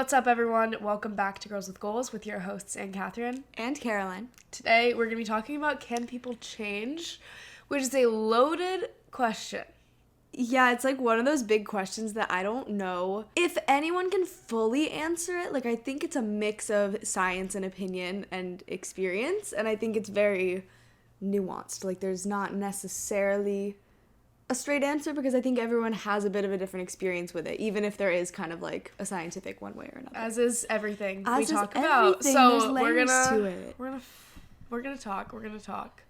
What's up, everyone? Welcome back to Girls with Goals with your hosts, Anne Catherine. And Caroline. Today, we're going to be talking about can people change, which is a loaded question. Yeah, it's like one of those big questions that I don't know if anyone can fully answer it. Like, I think it's a mix of science and opinion and experience, and I think it's very nuanced. Like, there's not necessarily a straight answer because I think everyone has a bit of a different experience with it, even if there is kind of like a scientific one way or another. As is everything we talk about. So we're gonna talk.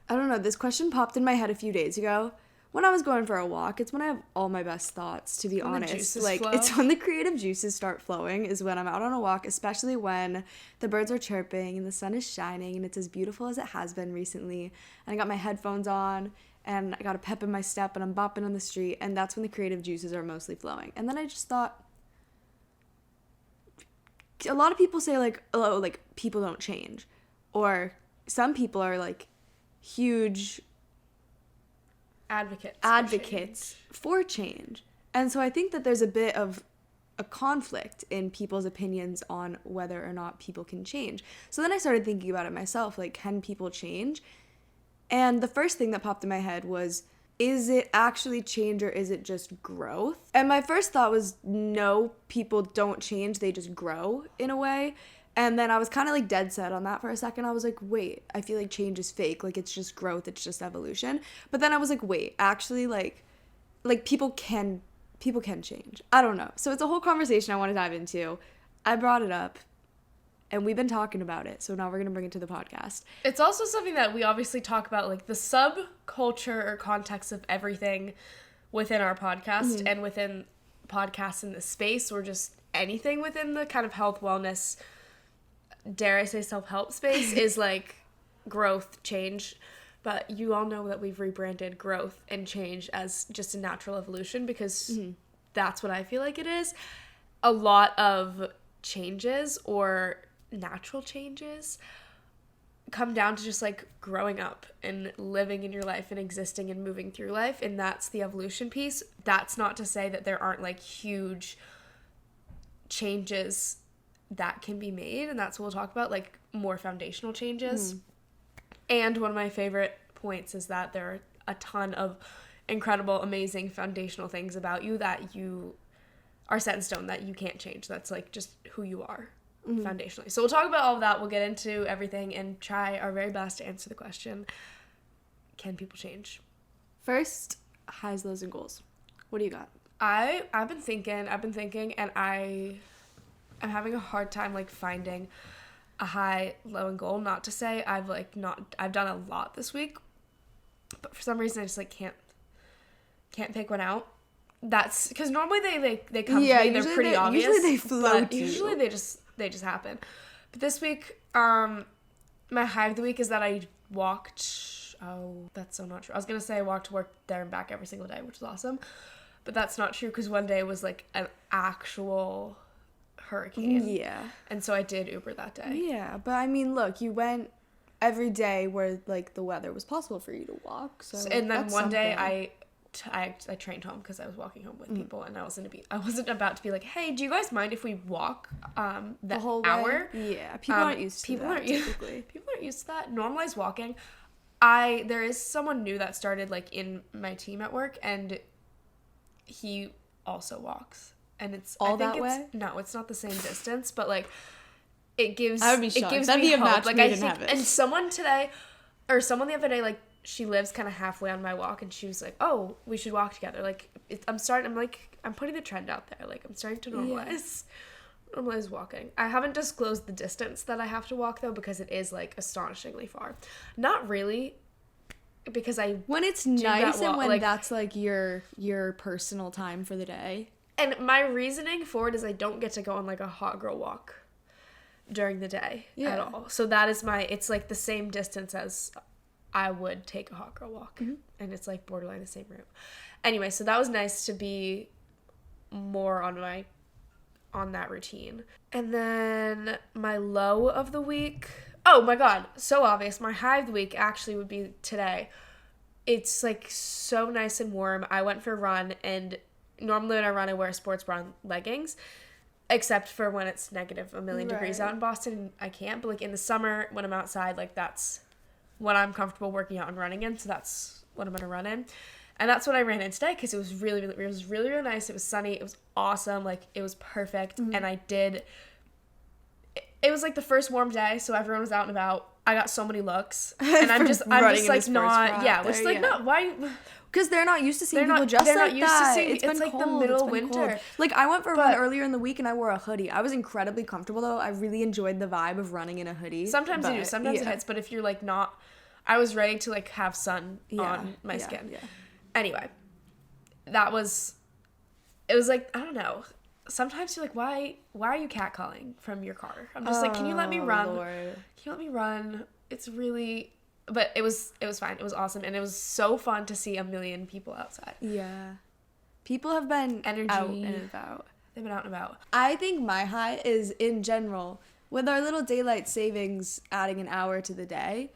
I don't know. This question popped in my head a few days ago. When I was going for a walk, it's when I have all my best thoughts, to be honest. Like, it's when the creative juices start flowing is when I'm out on a walk, especially when the birds are chirping and the sun is shining and it's as beautiful as it has been recently. And I got my headphones on and I got a pep in my step and I'm bopping on the street, and that's when the creative juices are mostly flowing. And then I just thought, a lot of people say like, oh, like people don't change, or some people are like huge advocates for change. And so I think that there's a bit of a conflict in people's opinions on whether or not people can change. So then I started thinking about it myself, like, can people change? And the first thing that popped in my head was, is it actually change or is it just growth? And my first thought was, no, people don't change, they just grow in a way. And then I was kind of like dead set on that for a second. I was like, wait, I feel like change is fake. Like, it's just growth, it's just evolution. But then I was like, wait, actually, like people can change. I don't know. So it's a whole conversation I want to dive into. I brought it up, and we've been talking about it. So now we're going to bring it to the podcast. It's also something that we obviously talk about, like the subculture or context of everything within our podcast and within podcasts in the space, or just anything within the kind of health, wellness, dare I say self-help space is like growth, change. But you all know that we've rebranded growth and change as just a natural evolution because that's what I feel like it is. A lot of changes or natural changes come down to just like growing up and living in your life and existing and moving through life, and that's the evolution piece. That's not to say that there aren't like huge changes that can be made, and that's what we'll talk about, like more foundational changes. And one of my favorite points is that there are a ton of incredible, amazing foundational things about you that you are set in stone, that you can't change. That's like just who you are foundationally. So we'll talk about all of that. We'll get into everything and try our very best to answer the question, can people change? First, highs, lows, and goals. What do you got? I've been thinking, and I'm having a hard time like finding a high, low, and goal. Not to say I've done a lot this week, but for some reason I just like can't pick one out. That's because normally they come to me, they're pretty obvious. Usually they flow to you. Usually they just happen. But this week, my high of the week is that I walked. Oh, that's so not true. I was gonna say I walked to work there and back every single day, which is awesome, but that's not true because one day was like an actual hurricane. Yeah. And so I did Uber that day. Yeah, but I mean, look, you went every day where like the weather was possible for you to walk. So and then one day I trained home because I was walking home with people, and I wasn't about to be like, hey, do you guys mind if we walk the whole hour? Yeah, people aren't used to that. People aren't used to that. Normalized walking. There is someone new that started like in my team at work, and he also walks. And it's way? No, it's not the same distance, but like it gives I would be shocked. It gives That'd me be a hope. match Like made I in think, heaven. and someone the other day, like she lives kind of halfway on my walk, and she was like, "Oh, we should walk together." Like I'm putting the trend out there. Like I'm starting to normalize walking. I haven't disclosed the distance that I have to walk though, because it is like astonishingly far. Not really. Because when it's nice and when like, that's like your personal time for the day. And my reasoning for it is I don't get to go on like a hot girl walk during the day at all. So that is it's like the same distance as I would take a hot girl walk. And it's like borderline the same route. Anyway, so that was nice to be more on that routine. And then my low of the week, oh my god, so obvious. My high of the week actually would be today. It's like so nice and warm. I went for a run, and normally when I run I wear sports bra and leggings, except for when it's negative a million degrees Right. out in Boston. I can't, but like in the summer when I'm outside, like that's when I'm comfortable working out and running in, so that's what I'm gonna run in. And that's what I ran in today because it was really nice. It was sunny. It was awesome. Like, it was perfect. Mm-hmm. And it was like the first warm day, so everyone was out and about. I got so many looks. And I'm just like not, yeah, it's like, no, why? Because they're not used to seeing people dressed like that. It's been like cold. The middle of winter. Cold. Like, I went for a run earlier in the week and I wore a hoodie. I was incredibly comfortable though. I really enjoyed the vibe of running in a hoodie. Sometimes you do. Sometimes it hits. But if you're like not, I was ready to like have sun on my skin. Yeah. Anyway, it was like, I don't know. Sometimes you're like, why are you catcalling from your car? I'm just like, can you let me run? Lord. Can you let me run? It's really, but it was fine. It was awesome. And it was so fun to see a million people outside. Yeah. People have been out and about. They've been out and about. I think my high is in general, with our little daylight savings adding an hour to the day,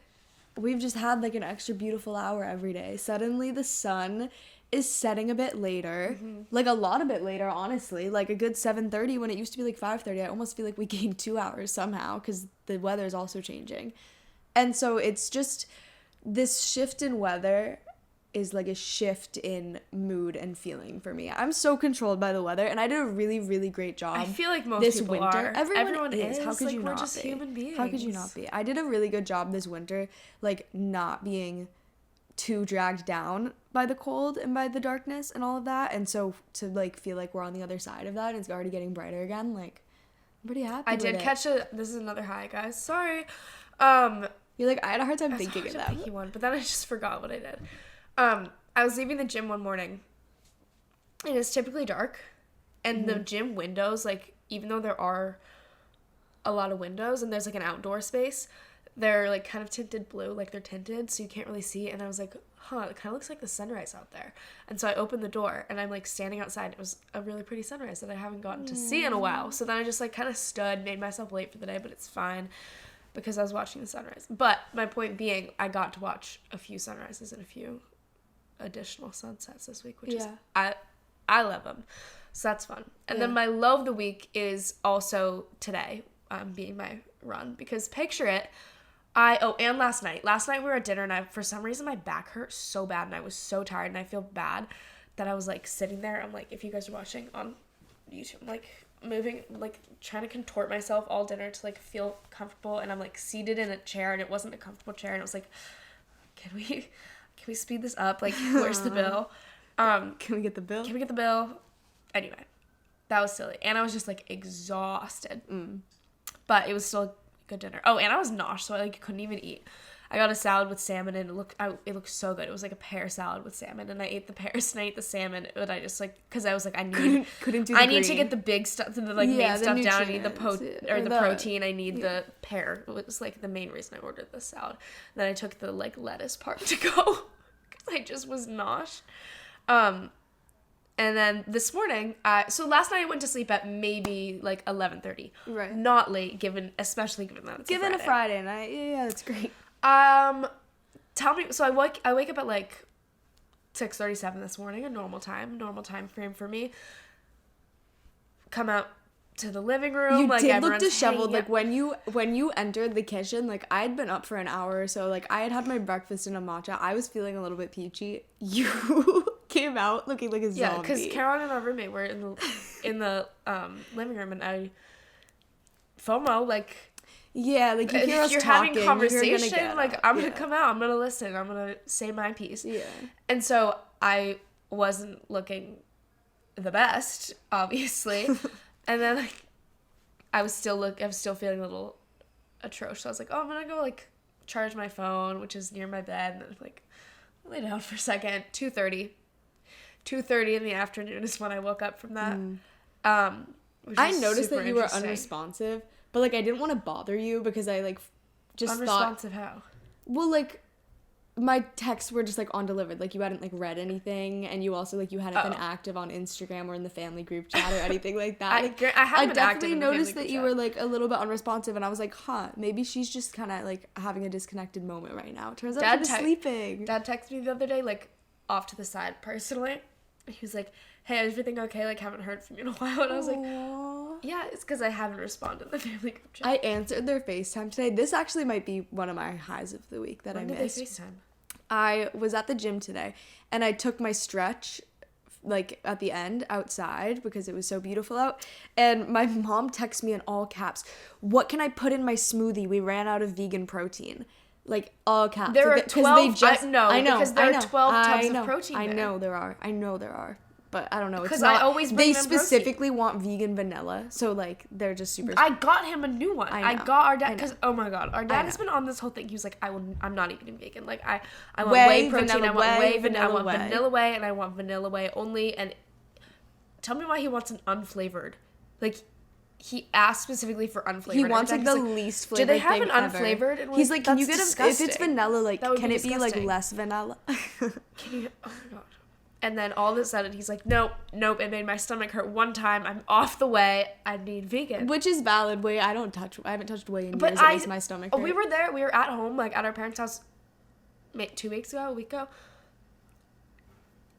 we've just had like an extra beautiful hour every day. Suddenly the sun is setting a bit later, like a lot a bit later, honestly, like a good 7:30 when it used to be like 5:30. I almost feel like we gained 2 hours somehow because the weather is also changing. And so it's just this shift in weather is like a shift in mood and feeling for me. I'm so controlled by the weather, and I did a really, really great job. I feel like most this people winter. are. Everyone is. How could like, you not we're just be? human beings. How could you not be? I did a really good job this winter, like not being too dragged down by the cold and by the darkness and all of that. And so to like feel like we're on the other side of that and it's already getting brighter again, like I'm pretty happy. I did catch this is another high, guys. Sorry. You're like, I had a hard time thinking of that. One, but then I just forgot what I did. I was leaving the gym one morning, and it's typically dark, and the gym windows, like, even though there are a lot of windows and there's like an outdoor space, they're like kind of tinted blue, like they're tinted, so you can't really see. And I was like, it kind of looks like the sunrise out there. And so I opened the door, and I'm like standing outside. It was a really pretty sunrise that I haven't gotten to see in a while. So then I just like kind of stood, made myself late for the day, but it's fine because I was watching the sunrise. But my point being, I got to watch a few sunrises and a few additional sunsets this week, which is I love them. So that's fun. And then my low of the week is also today, being my run, because picture it. And last night we were at dinner, and for some reason my back hurt so bad, and I was so tired, and I feel bad that I was like sitting there. I'm like, if you guys are watching on YouTube, I'm like moving, like trying to contort myself all dinner to like feel comfortable, and I'm like seated in a chair, and it wasn't a comfortable chair, and it was like, can we speed this up? Like, where's the bill? Can we get the bill? Can we get the bill? Anyway, that was silly, and I was just like exhausted, but it was still a good dinner. Oh, and I was nauseous, so I like couldn't even eat. I got a salad with salmon, and it looked so good. It was like a pear salad with salmon, and I ate the pears and I ate the salmon, but I just like, because I was like, I need to get the big stuff, the like main stuff down. I need the protein. I need the pear. It was like the main reason I ordered the salad. Then I took the like lettuce part to go because I just was nauseous. And then this morning, so last night I went to sleep at maybe like 11:30. Right. Not late, especially given that it's a Friday night. Yeah, that's great. Tell me, so I wake up at like 6:37 this morning, a normal time frame for me. Come out to the living room. You like, did look disheveled. Like when you entered the kitchen, like I had been up for an hour or so. Like I had my breakfast in a matcha. I was feeling a little bit peachy. You came out looking like a zombie. Yeah, because Caroline and our roommate were in the living room, and I FOMO like. Yeah, like you hear us you're talking, having conversation, you're like I'm gonna come out, I'm gonna listen, I'm gonna say my piece. Yeah. And so I wasn't looking the best, obviously. And then like I was still feeling a little atrocious. So I was like, oh, I'm gonna go like charge my phone, which is near my bed, and then like lay down for a second. 2:30 in the afternoon is when I woke up from that. I noticed that you were unresponsive. But, like, I didn't want to bother you because I, like, just unresponsive how? Well, like, my texts were just, like, undelivered. Like, you hadn't, like, read anything. And you also, like, you hadn't been active on Instagram or in the family group chat or anything like that. I definitely noticed that you were, like, a little bit unresponsive. And I was like, maybe she's just kind of, like, having a disconnected moment right now. It turns out she was sleeping. Dad texted me the other day, like, off to the side personally. He was like, hey, is everything okay? Like, haven't heard from you in a while. And I was like, Yeah, it's because I haven't responded to the family group chat. I answered their FaceTime today. This actually might be one of my highs of the week that I missed. When did they FaceTime? I was at the gym today, and I took my stretch, like, at the end outside because it was so beautiful out. And my mom texted me in all caps, "What can I put in my smoothie? We ran out of vegan protein." Like, all caps. There are 12. I know. Because there are 12 tubs of protein there. I know there are. But I don't know. Because I always bring them specifically want vegan vanilla, so like they're just super. I got him a new one. I got our dad because oh my god, our dad has been on this whole thing. He was like, I'm not eating vegan. Like I want whey protein. I want whey vanilla. I want vanilla whey, and I want vanilla whey only. And tell me why he wants an unflavored. Like he asked specifically for unflavored. He wants like the least flavored. Do they have an unflavored? unflavored? And he's like, can you get disgusting. If it's vanilla, like can it be like less vanilla? Can you? Oh my god. And then all of a sudden, he's like, nope, it made my stomach hurt one time. I'm off the whey. I need vegan. Which is valid. Whey, I haven't touched whey in years. At least my stomach hurt. We were there. We were at home, like, at our parents' house 2 weeks ago, a week ago.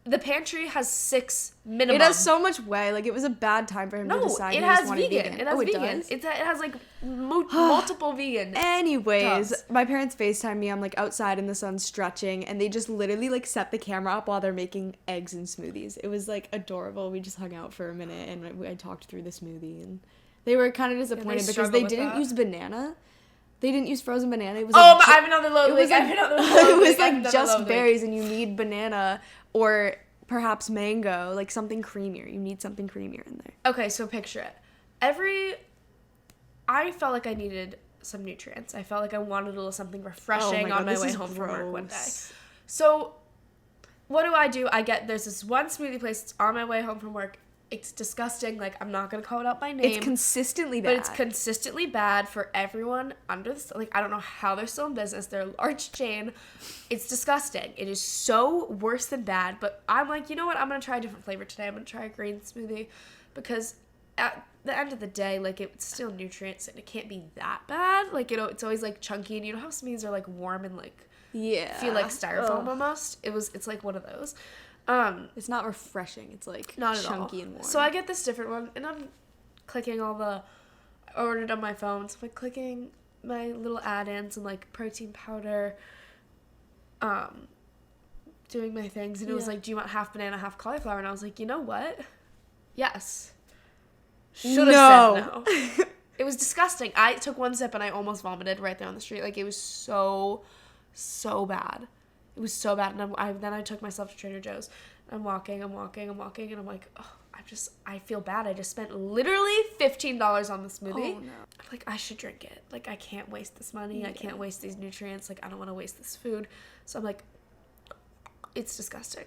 The pantry has 6 minimum. It has so much whey. Like, it was a bad time for him to decide he just wanted vegan. It has vegan. It has, like, multiple vegan. Anyways, tubs. My parents FaceTime me. I'm, like, outside in the sun stretching, and they just literally, like, set the camera up while they're making eggs and smoothies. It was, like, adorable. We just hung out for a minute, and I talked through the smoothie, and they were kind of disappointed because they didn't use banana. They didn't use frozen banana. It was I have another low week. It was like just berries, and you need banana or perhaps mango, like something creamier. You need something creamier in there. Okay, so picture it. I felt like I needed some nutrients. I felt like I wanted a little something refreshing on my way home from work one day. So what do? There's this one smoothie place that's on my way home from work. It's disgusting. Like, I'm not going to call it out by name. It's consistently bad. But it's consistently bad for everyone under the... Like, I don't know how they're still in business. They're a large chain. It's disgusting. It is so worse than bad. But I'm like, you know what? I'm going to try a different flavor today. I'm going to try a green smoothie. Because at the end of the day, like, it's still nutrients. And it can't be that bad. Like, you know, it's always, like, chunky. And you know how smoothies are, like, warm and, like... Yeah. Feel like styrofoam almost? It's, like, one of those. It's not refreshing. It's like not chunky and warm. So I get this different one, and I'm clicking I ordered on my phone. So I'm like clicking my little add-ins and like protein powder, doing my things, and it was like, do you want half banana, half cauliflower? And I was like, you know what? Yes. Should have said no. It was disgusting. I took one sip and I almost vomited right there on the street. Like, it was so bad. It was so bad, and then I took myself to Trader Joe's. I'm walking, and I'm like, oh, I feel bad. I just spent literally $15 on the smoothie. Oh, no. I'm like, I should drink it. Like, I can't waste this money. Yeah. I can't waste these nutrients. Like, I don't want to waste this food. So I'm like, it's disgusting.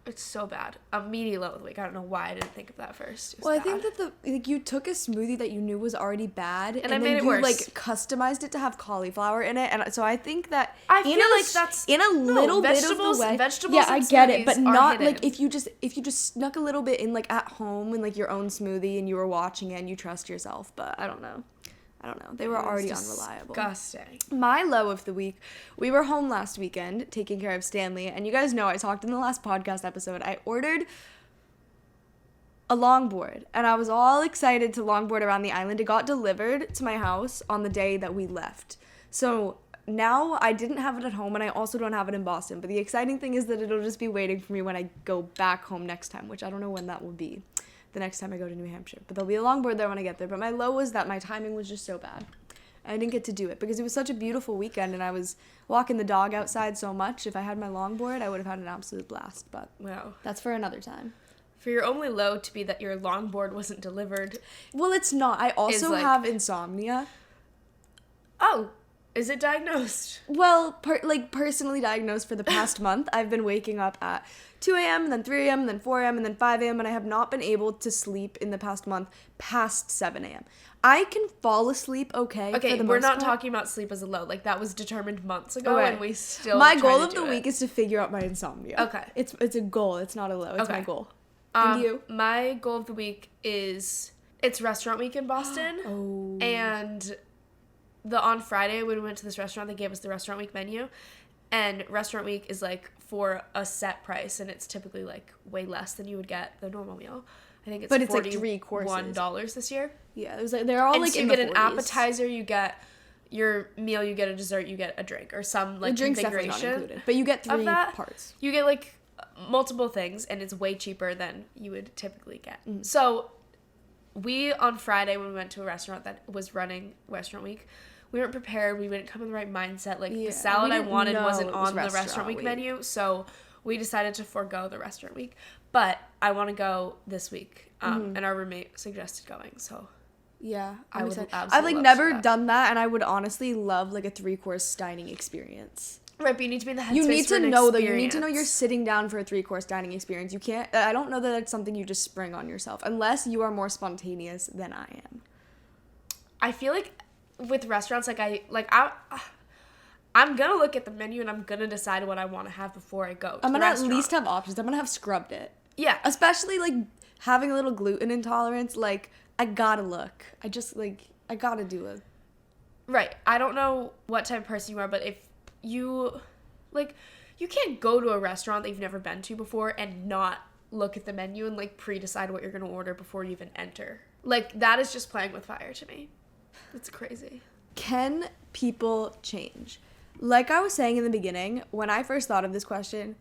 It's so bad. Immediately low of the week. I don't know why I didn't think of that first. Well, bad. I think that you took a smoothie that you knew was already bad, and I made it worse. Like, customized it to have cauliflower in it, and so I think that I feel like that's in a little bit of the way. Vegetables. Yeah, I get it, but not hidden. like if you just snuck a little bit in, like at home in like your own smoothie, and you were watching it and you trust yourself. But I don't know. They were already unreliable. Disgusting. My low of the week, we were home last weekend taking care of Stanley, and you guys know I talked in the last podcast episode. I ordered a longboard, and I was all excited to longboard around the island. It got delivered to my house on the day that we left. So now I didn't have it at home, and I also don't have it in Boston. But the exciting thing is that it'll just be waiting for me when I go back home next time, which I don't know when that will be. The next time I go to New Hampshire. But there'll be a longboard there when I get there. But my low was that my timing was just so bad. I didn't get to do it because it was such a beautiful weekend, and I was walking the dog outside so much. If I had my longboard, I would have had an absolute blast. But wow, that's for another time. For your only low to be that your longboard wasn't delivered. Well, it's not. I also have insomnia. Oh, is it diagnosed? Well, personally diagnosed for the past month. I've been waking up at 2 a.m. and then 3 a.m. and then 4 a.m. and then 5 a.m. and I have not been able to sleep in the past month past 7 a.m. I can fall asleep okay. Okay, we're not talking about sleep as a low. Like, that was determined months ago, and we still. My goal of the week is to figure out my insomnia. Okay, it's a goal. It's not a low. It's my goal. And you? My goal of the week is it's restaurant week in Boston. Oh. And on Friday when we went to this restaurant, they gave us the restaurant week menu, and restaurant week is like for a set price, and it's typically like way less than you would get the normal meal. I think it's but it's like 3 courses. $41 this year. Yeah, it was like they're all and like so in you the get 40s. an appetizer, you get your meal, you get a dessert, you get a drink, or some like the drink's definitely not configuration included, but you get 3 parts. You get like multiple things, and it's way cheaper than you would typically get. So we, on Friday, when we went to a restaurant that was running Restaurant Week, we weren't prepared. We didn't come in the right mindset. Like, the salad I wanted wasn't on the Restaurant Week menu, so we decided to forego the Restaurant Week. But I want to go this week, and our roommate suggested going, so... Yeah, I would I've like never done that, and I would honestly love like a 3-course dining experience. Right, but you need to be in the headspace. You need to know, though. You need to know you're sitting sitting down for a 3-course dining experience. You can't. I don't know that it's something you just spring on yourself, unless you are more spontaneous than I am. I feel like with restaurants, I'm gonna look at the menu and I'm gonna decide what I want to have before I go. I'm gonna at least have options. I'm gonna have scrubbed it. Yeah, especially like having a little gluten intolerance. Like, I gotta look. I gotta do it. Right. I don't know what type of person you are, but if you, like, you can't go to a restaurant that you've never been to before and not look at the menu and, like, pre-decide what you're going to order before you even enter. Like, that is just playing with fire to me. It's crazy. Can people change? Like I was saying in the beginning, when I first thought of this question,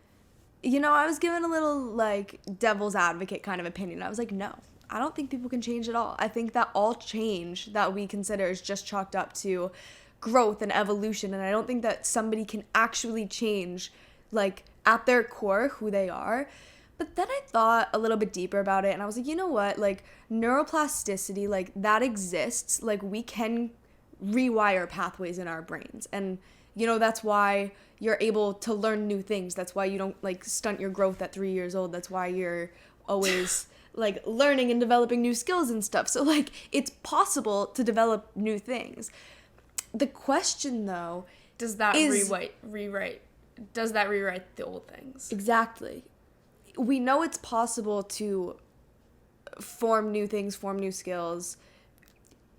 you know, I was given a little, like, devil's advocate kind of opinion. I was like, no. I don't think people can change at all. I think that all change that we consider is just chalked up to growth and evolution, and I don't think that somebody can actually change, like, at their core who they are. But then I thought a little bit deeper about it, and I was like, you know what? Like, neuroplasticity, like, that exists. Like, we can rewire pathways in our brains, and, you know, that's why you're able to learn new things. That's why you don't, like, stunt your growth at 3 years old. That's why you're always... like, learning and developing new skills and stuff. So, like, it's possible to develop new things. The question, though, does that rewrite the old things? Exactly. We know it's possible to form new things, form new skills,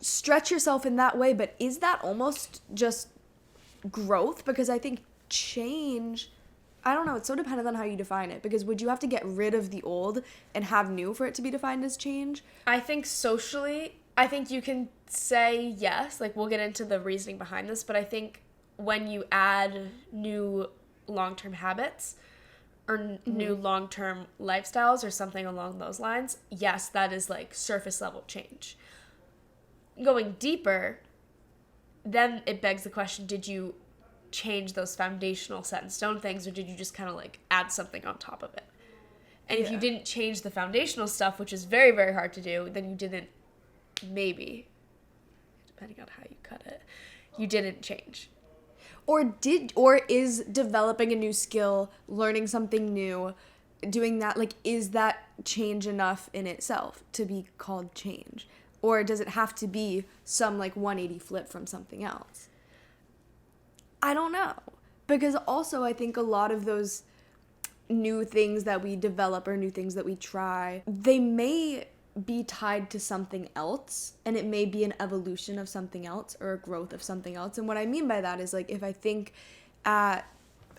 stretch yourself in that way, but is that almost just growth? Because I think change... I don't know, it's so dependent on how you define it, because would you have to get rid of the old and have new for it to be defined as change? I think socially, I think you can say yes, like, we'll get into the reasoning behind this, but I think when you add new long-term habits or new long-term lifestyles or something along those lines, yes, that is, like, surface level change. Going deeper, then it begs the question, did you change those foundational set in stone things, or did you just kind of, like, add something on top of it? And if you didn't change the foundational stuff, which is very, very hard to do, then you didn't, maybe, depending on how you cut it, you didn't change. Or is developing a new skill, learning something new, doing that, like, is that change enough in itself to be called change? Or does it have to be some, like, 180 flip from something else? I don't know. Because also I think a lot of those new things that we develop or new things that we try, they may be tied to something else, and it may be an evolution of something else or a growth of something else. And what I mean by that is, like, if I think at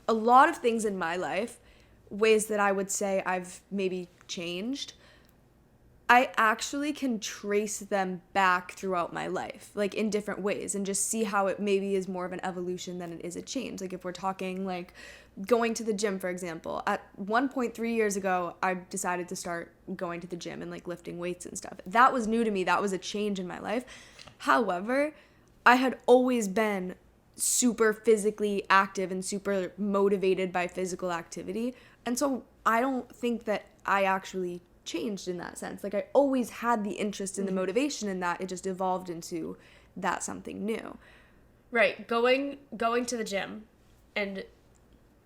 a lot of things in my life, ways that I would say I've maybe changed, I actually can trace them back throughout my life, like, in different ways, and just see how it maybe is more of an evolution than it is a change. Like, if we're talking, like, going to the gym, for example, at 1.3 years ago, I decided to start going to the gym and, like, lifting weights and stuff. That was new to me. That was a change in my life. However, I had always been super physically active and super motivated by physical activity. And so I don't think that I actually changed in that sense. Like, I always had the interest and the motivation in that. It just evolved into that something new. Right. Going to the gym and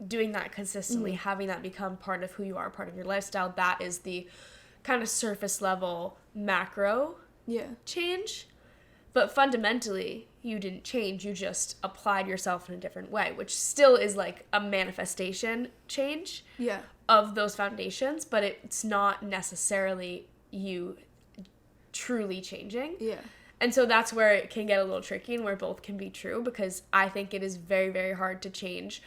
doing that consistently, having that become part of who you are, part of your lifestyle, that is the kind of surface level macro change. But fundamentally, you didn't change. You just applied yourself in a different way, which still is, like, a manifestation change of those foundations, but it's not necessarily you truly changing. Yeah. And so that's where it can get a little tricky and where both can be true, because I think it is very, very hard to change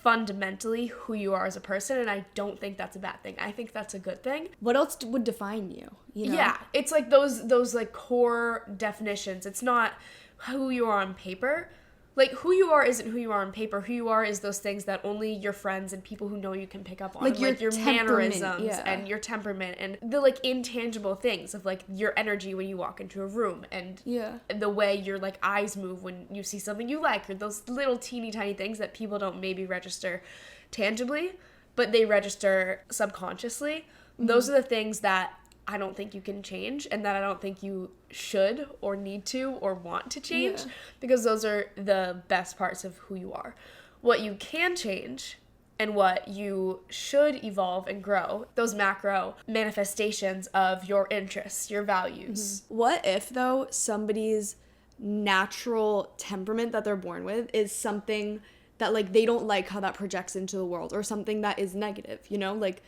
fundamentally who you are as a person, and I don't think that's a bad thing. I think that's a good thing. What else would define you? You know? Yeah, it's like those like core definitions. It's not who you are on paper. Like, who you are isn't who you are on paper. Who you are is those things that only your friends and people who know you can pick up on. Like your mannerisms yeah. and your temperament and the, like, intangible things of, like, your energy when you walk into a room and yeah. the way your, like, eyes move when you see something you like, or those little teeny tiny things that people don't maybe register tangibly, but they register subconsciously. Mm-hmm. Those are the things that I don't think you can change, and that I don't think you should or need to or want to change, because those are the best parts of who you are. What you can change and what you should evolve and grow, those macro manifestations of your interests, your values. Mm-hmm. What if, though, somebody's natural temperament that they're born with is something that, like, they don't like how that projects into the world, or something that is negative, you know? Like,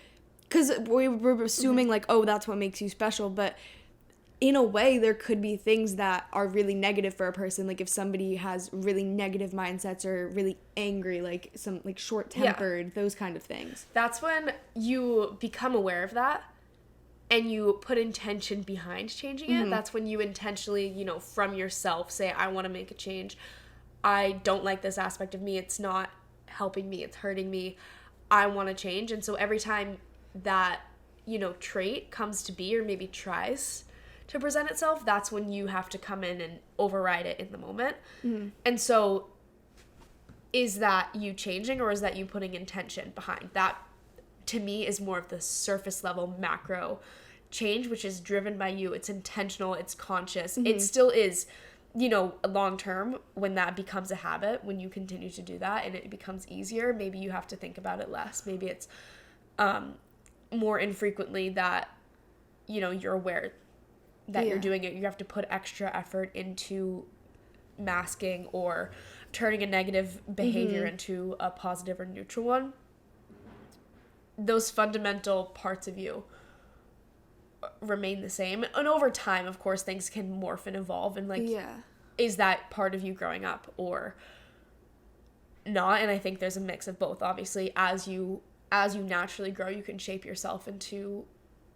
because we're assuming, like, oh, that's what makes you special, but in a way, there could be things that are really negative for a person. Like, if somebody has really negative mindsets or really angry, like, some, like, short-tempered, those kind of things. That's when you become aware of that, and you put intention behind changing it. Mm-hmm. That's when you intentionally, you know, from yourself say, I want to make a change. I don't like this aspect of me. It's not helping me. It's hurting me. I want to change. And so every time that, you know, trait comes to be, or maybe tries to present itself, that's when you have to come in and override it in the moment. Mm-hmm. And so is that you changing, or is that you putting intention behind? That, to me, is more of the surface level macro change, which is driven by you. It's intentional, it's conscious. Mm-hmm. It still is, you know, long term, when that becomes a habit, when you continue to do that and it becomes easier, maybe you have to think about it less. Maybe it's more infrequently that, you know, you're aware that you're doing it. You have to put extra effort into masking or turning a negative behavior into a positive or neutral one. Those fundamental parts of you remain the same. And over time, of course, things can morph and evolve. And, like, is that part of you growing up or not? And I think there's a mix of both. Obviously, as you naturally grow, you can shape yourself into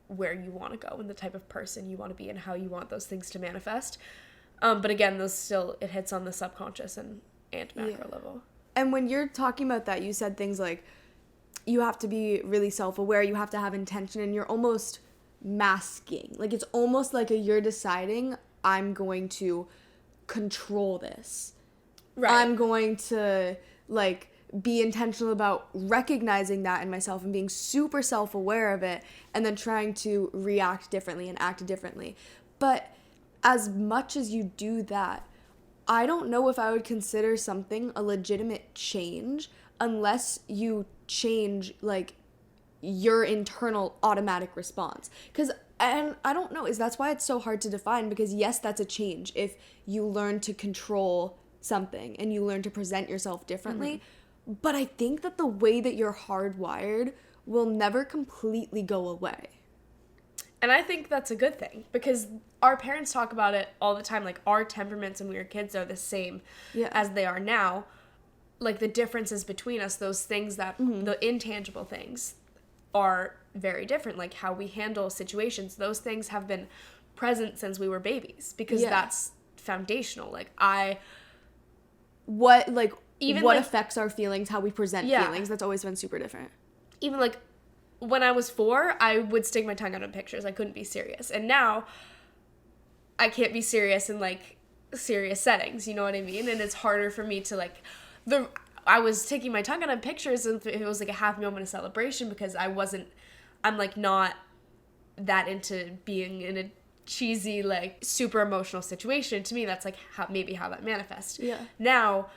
where you want to go and the type of person you want to be and how you want those things to manifest. But again, it hits on the subconscious and macro level. And when you're talking about that, you said things like, you have to be really self-aware, you have to have intention, and you're almost masking. Like, it's almost like you're deciding, I'm going to control this. Right. I'm going to, like, be intentional about recognizing that in myself and being super self-aware of it, and then trying to react differently and act differently. But as much as you do that, I don't know if I would consider something a legitimate change unless you change, like, your internal automatic response. And I don't know, that's why it's so hard to define, because yes, that's a change if you learn to control something and you learn to present yourself differently. Mm-hmm. But I think that the way that you're hardwired will never completely go away. And I think that's a good thing, because our parents talk about it all the time. Like, our temperaments when we were kids are the same as they are now. Like, the differences between us, those things that, the intangible things, are very different. Like, how we handle situations, those things have been present since we were babies, because that's foundational. Like, what affects our feelings, how we present feelings, that's always been super different. Even, like, when I was 4, I would stick my tongue out in pictures. I couldn't be serious. And now, I can't be serious in, like, serious settings, you know what I mean? And it's harder for me to, like, I was taking my tongue out in pictures, and it was, like, a happy moment of celebration, because I'm, like, not that into being in a cheesy, like, super emotional situation. To me, that's, like, how that manifests. Yeah. Now,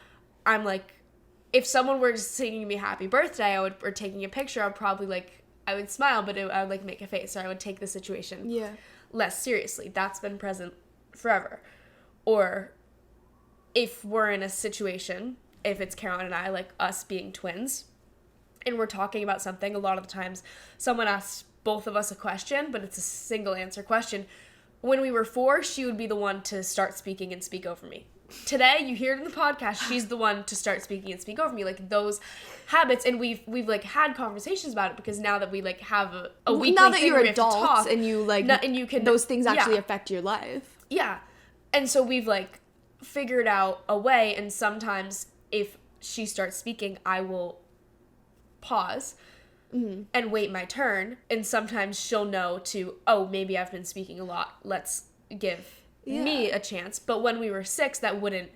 I'm, like, if someone were just singing me happy birthday, or taking a picture, I'd probably, like, I would smile, but I would, like, make a face, or I would take the situation less seriously. That's been present forever. Or if we're in a situation, if it's Caroline and I, like, us being twins, and we're talking about something, a lot of the times someone asks both of us a question, but it's a single answer question. When we were 4, she would be the one to start speaking and speak over me. today you hear it in the podcast, she's the one to start speaking and speak over me, like those habits. And we've like had conversations about it, because now that we like have a weekly now that thing you're where we have to adults talk, and you like and you can, those things actually affect your life. Yeah. And so we've like figured out a way, and sometimes if she starts speaking, I will pause and wait my turn, and sometimes she'll know to, oh, maybe I've been speaking a lot, let's give me a chance. But when we were 6, that wouldn't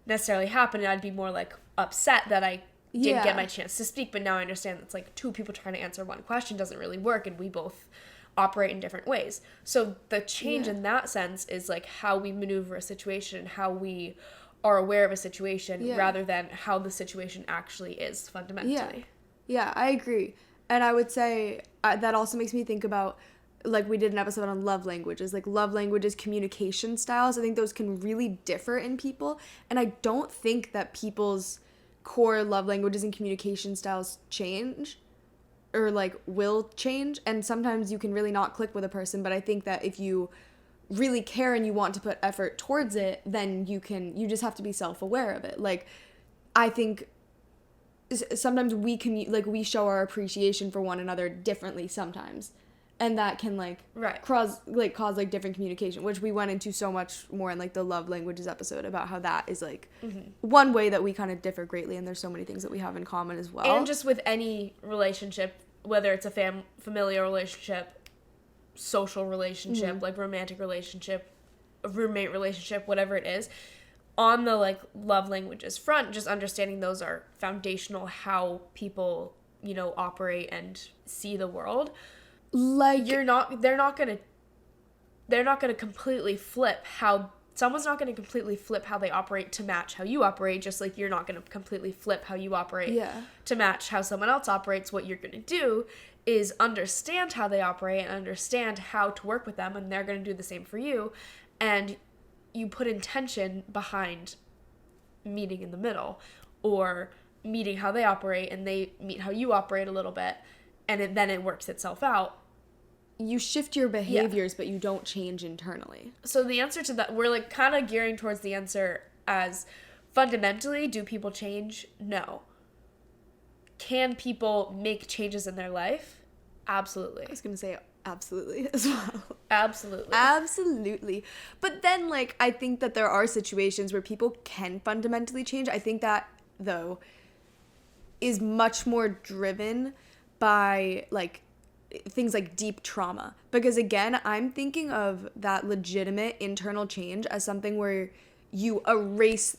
necessarily happen, and I'd be more like upset that I didn't get my chance to speak. But now I understand that's like 2 people trying to answer one question doesn't really work, and we both operate in different ways. So the change in that sense is like how we maneuver a situation, how we are aware of a situation, rather than how the situation actually is fundamentally. Yeah, I agree. And I would say that also makes me think about, like, we did an episode on love languages. Like, love languages, communication styles, I think those can really differ in people. And I don't think that people's core love languages and communication styles change or, like, will change. And sometimes you can really not click with a person. But I think that if you really care and you want to put effort towards it, then you just have to be self-aware of it. Like, I think sometimes we show our appreciation for one another differently sometimes, and that can cause different communication, which we went into so much more in like the love languages episode about how that is like one way that we kind of differ greatly, and there's so many things that we have in common as well. And just with any relationship, whether it's a familial relationship, social relationship, like romantic relationship, a roommate relationship, whatever it is, on the like love languages front, just understanding those are foundational, how people, you know, operate and see the world. Like, they're not gonna completely flip how someone's not gonna completely flip how they operate to match how you operate, just like you're not gonna completely flip how you operate to match how someone else operates. What you're gonna do is understand how they operate and understand how to work with them, and they're gonna do the same for you. And you put intention behind meeting in the middle, or meeting how they operate and they meet how you operate a little bit, and then it works itself out. You shift your behaviors, but you don't change internally. So the answer to that, we're like kind of gearing towards the answer as fundamentally, do people change? No. Can people make changes in their life? Absolutely. I was going to say absolutely as well. Absolutely. But then, like, I think that there are situations where people can fundamentally change. I think that, though, is much more driven by, like, things like deep trauma. Because, again, I'm thinking of that legitimate internal change as something where you erase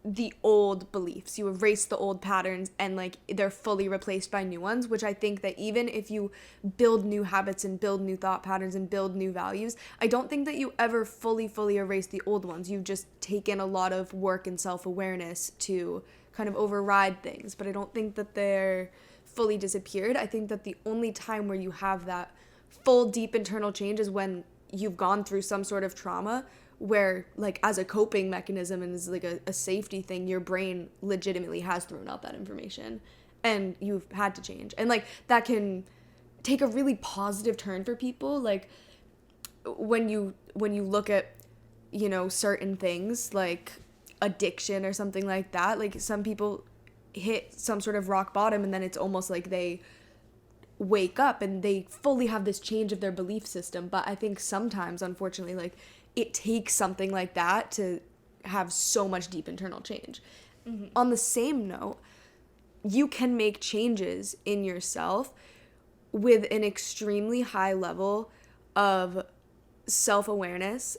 the old beliefs, you erase the old patterns, and like they're fully replaced by new ones, which I think that even if you build new habits and build new thought patterns and build new values, I don't think that you ever fully erase the old ones. You've just taken a lot of work and self-awareness to kind of override things, but I don't think that they're fully disappeared. I think that the only time where you have that full deep internal change is when you've gone through some sort of trauma where, like, as a coping mechanism and as like a safety thing, your brain legitimately has thrown out that information and you've had to change. And like that can take a really positive turn for people. Like when you look at, you know, certain things like addiction or something like that, like some people hit some sort of rock bottom and then it's almost like they wake up and they fully have this change of their belief system. But I think sometimes, unfortunately, like it takes something like that to have so much deep internal change. Mm-hmm. On the same note, you can make changes in yourself with an extremely high level of self-awareness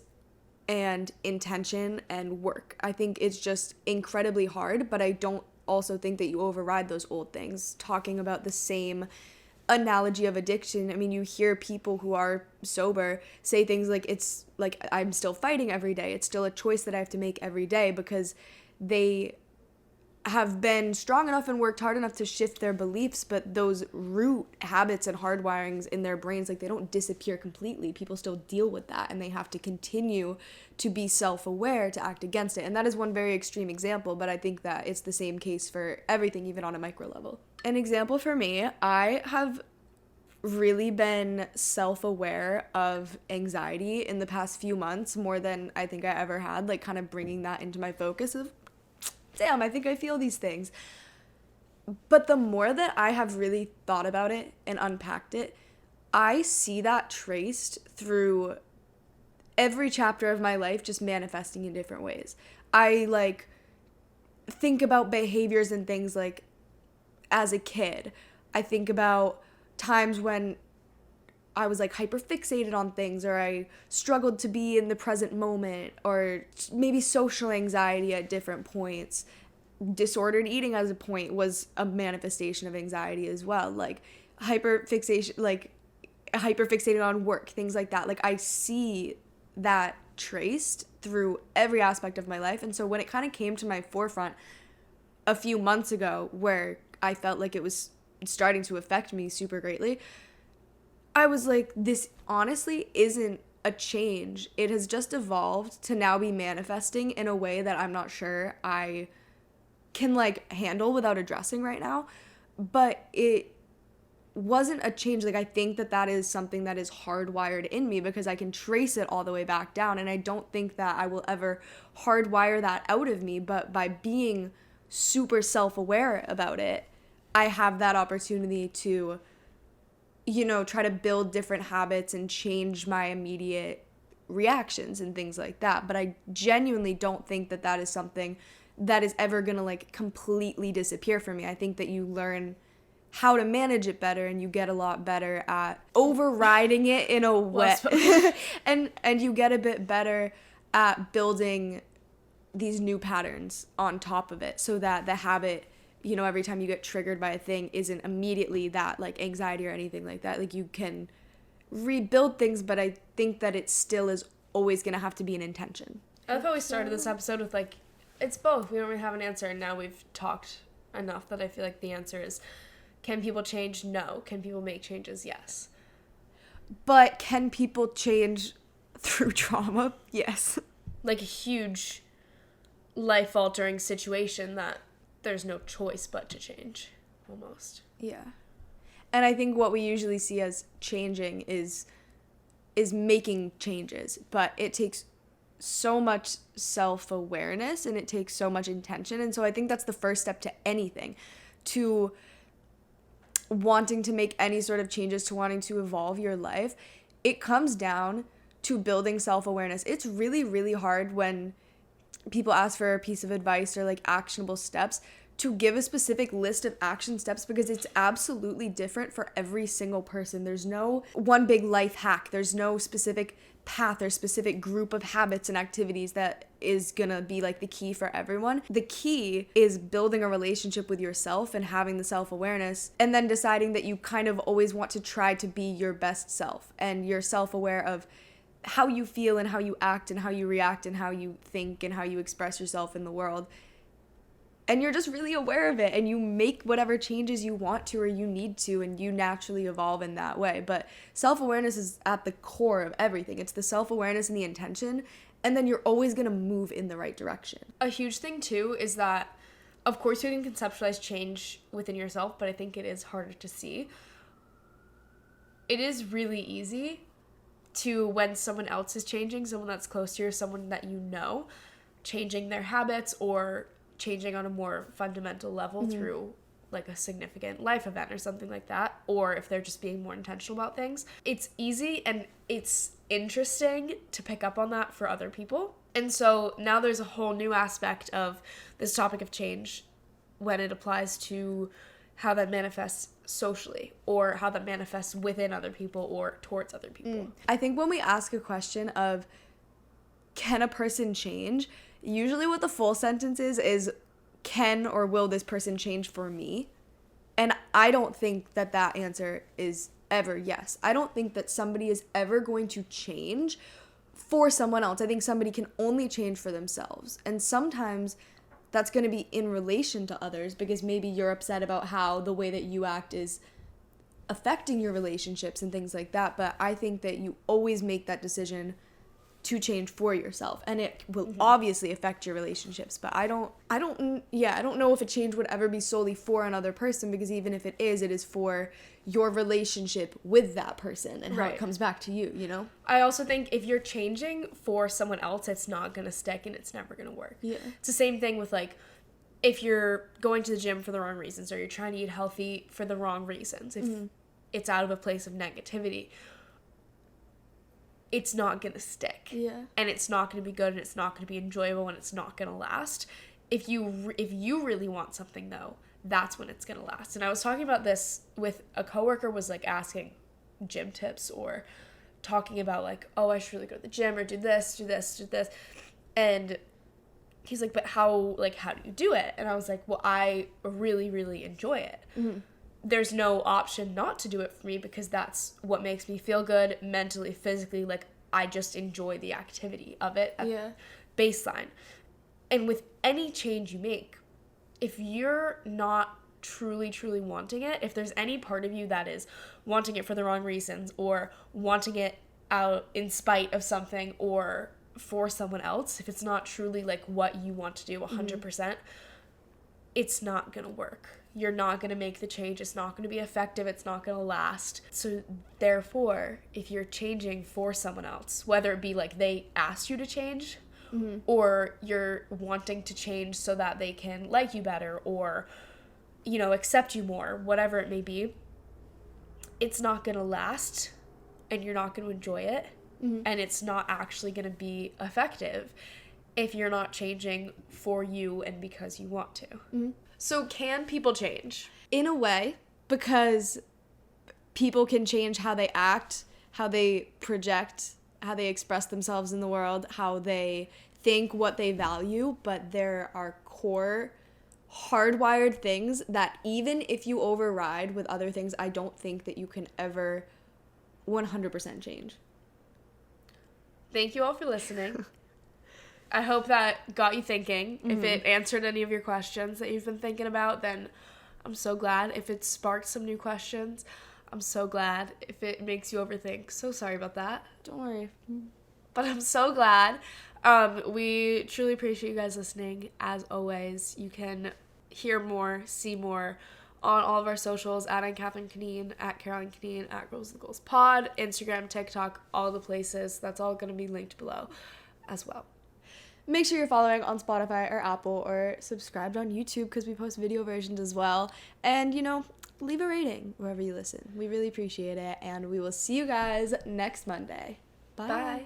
and intention and work. I think it's just incredibly hard, but I don't also think that you override those old things. Talking about the same analogy of addiction, I mean, you hear people who are sober say things like, it's like, I'm still fighting every day. It's still a choice that I have to make every day, because they have been strong enough and worked hard enough to shift their beliefs, but those root habits and hardwirings in their brains, like, they don't disappear completely. People still deal with that, and they have to continue to be self-aware to act against it. And that is one very extreme example, but I think that it's the same case for everything, even on a micro level. An example for me, I have really been self-aware of anxiety in the past few months, more than I think I ever had, like kind of bringing that into my focus of, damn, I think I feel these things. But the more that I have really thought about it and unpacked it, I see that traced through every chapter of my life just manifesting in different ways. I like think about behaviors and things like as a kid. I think about times when I was like hyper fixated on things, or I struggled to be in the present moment, or maybe social anxiety at different points. Disordered eating as a point was a manifestation of anxiety as well. Like hyper fixated on work, things like that. Like I see that traced through every aspect of my life. And so when it kind of came to my forefront a few months ago, where I felt like it was starting to affect me super greatly, I was like, this honestly isn't a change. It has just evolved to now be manifesting in a way that I'm not sure I can like handle without addressing right now. But it wasn't a change. Like I think that is something that is hardwired in me, because I can trace it all the way back down, and I don't think that I will ever hardwire that out of me. But by being super self-aware about it, I have that opportunity to, you know, try to build different habits and change my immediate reactions and things like that. But I genuinely don't think that is something that is ever gonna like completely disappear from me. I think that you learn how to manage it better, and you get a lot better at overriding it in a way. and you get a bit better at building these new patterns on top of it, so that the habit, you know, every time you get triggered by a thing isn't immediately that like anxiety or anything like that. Like you can rebuild things, but I think that it still is always going to have to be an intention. I love how we started this episode with like, it's both. We don't really have an answer, and now we've talked enough that I feel like the answer is, can people change? No. Can people make changes? Yes. But can people change through trauma? Yes. Like a huge life-altering situation that there's no choice but to change, almost. Yeah. And I think what we usually see as changing is making changes, but it takes so much self-awareness, and it takes so much intention. And so I think that's the first step to anything, to wanting to make any sort of changes, to wanting to evolve your life. It comes down to building self-awareness. It's really, really hard when people ask for a piece of advice or like actionable steps to give a specific list of action steps, because it's absolutely different for every single person. There's no one big life hack. There's no specific path or specific group of habits and activities that is gonna be like the key for everyone. The key is building a relationship with yourself and having the self-awareness, and then deciding that you kind of always want to try to be your best self, and you're self-aware of how you feel and how you act and how you react and how you think and how you express yourself in the world. And you're just really aware of it, and you make whatever changes you want to or you need to, and you naturally evolve in that way. But self-awareness is at the core of everything. It's the self-awareness and the intention, and then you're always going to move in the right direction. A huge thing, too, is that, of course, you can conceptualize change within yourself, but I think it is harder to see. It is really easy to, when someone else is changing, someone that's close to you, someone that you know, changing their habits or changing on a more fundamental level through like a significant life event or something like that, or if they're just being more intentional about things. It's easy and it's interesting to pick up on that for other people. And so now there's a whole new aspect of this topic of change when it applies to how that manifests socially, or how that manifests within other people or towards other people. I think when we ask a question of, can a person change? Usually what the full sentence is, can or will this person change for me? And I don't think that answer is ever yes. I don't think that somebody is ever going to change for someone else. I think somebody can only change for themselves. And sometimes that's going to be in relation to others, because maybe you're upset about how the way that you act is affecting your relationships and things like that. But I think that you always make that decision to change for yourself, and it will obviously affect your relationships, but I don't know if a change would ever be solely for another person, because even if it is for your relationship with that person and how it comes back to you, you know? I also think if you're changing for someone else, it's not going to stick and it's never going to work. Yeah. It's the same thing with, like, if you're going to the gym for the wrong reasons, or you're trying to eat healthy for the wrong reasons, if it's out of a place of negativity, it's not going to stick. Yeah. And it's not going to be good, and it's not going to be enjoyable, and it's not going to last. If you really want something, though, that's when it's going to last. And I was talking about this with a coworker, was, like, asking gym tips, or talking about, like, oh, I should really go to the gym, or do this. And he's like, but how do you do it? And I was like, well, I really, really enjoy it. Mm-hmm. There's no option not to do it for me, because that's what makes me feel good mentally, physically. Like, I just enjoy the activity of it at baseline. And with any change you make, if you're not truly, truly wanting it, if there's any part of you that is wanting it for the wrong reasons, or wanting it out in spite of something or for someone else, if it's not truly, like, what you want to do 100%, it's not going to work. You're not going to make the change. It's not going to be effective. It's not going to last. So therefore, if you're changing for someone else, whether it be like they asked you to change, or you're wanting to change so that they can like you better, or, you know, accept you more, whatever it may be, it's not going to last, and you're not going to enjoy it, and it's not actually going to be effective if you're not changing for you and because you want to. So can people change? In a way, because people can change how they act, how they project, how they express themselves in the world, how they think, what they value, but there are core hardwired things that even if you override with other things, I don't think that you can ever 100% change. Thank you all for listening. I hope that got you thinking. If it answered any of your questions that you've been thinking about, then I'm so glad. If it sparked some new questions, I'm so glad. If it makes you overthink, so sorry about that. Don't worry. But I'm so glad. We truly appreciate you guys listening. As always, you can hear more, see more on all of our socials, at Catherine Canine, at Caroline Canine, at Girls with Goals Pod, Instagram, TikTok, all the places. That's all going to be linked below as well. Make sure you're following on Spotify or Apple, or subscribed on YouTube, because we post video versions as well. And, you know, leave a rating wherever you listen. We really appreciate it. And we will see you guys next Monday. Bye. Bye.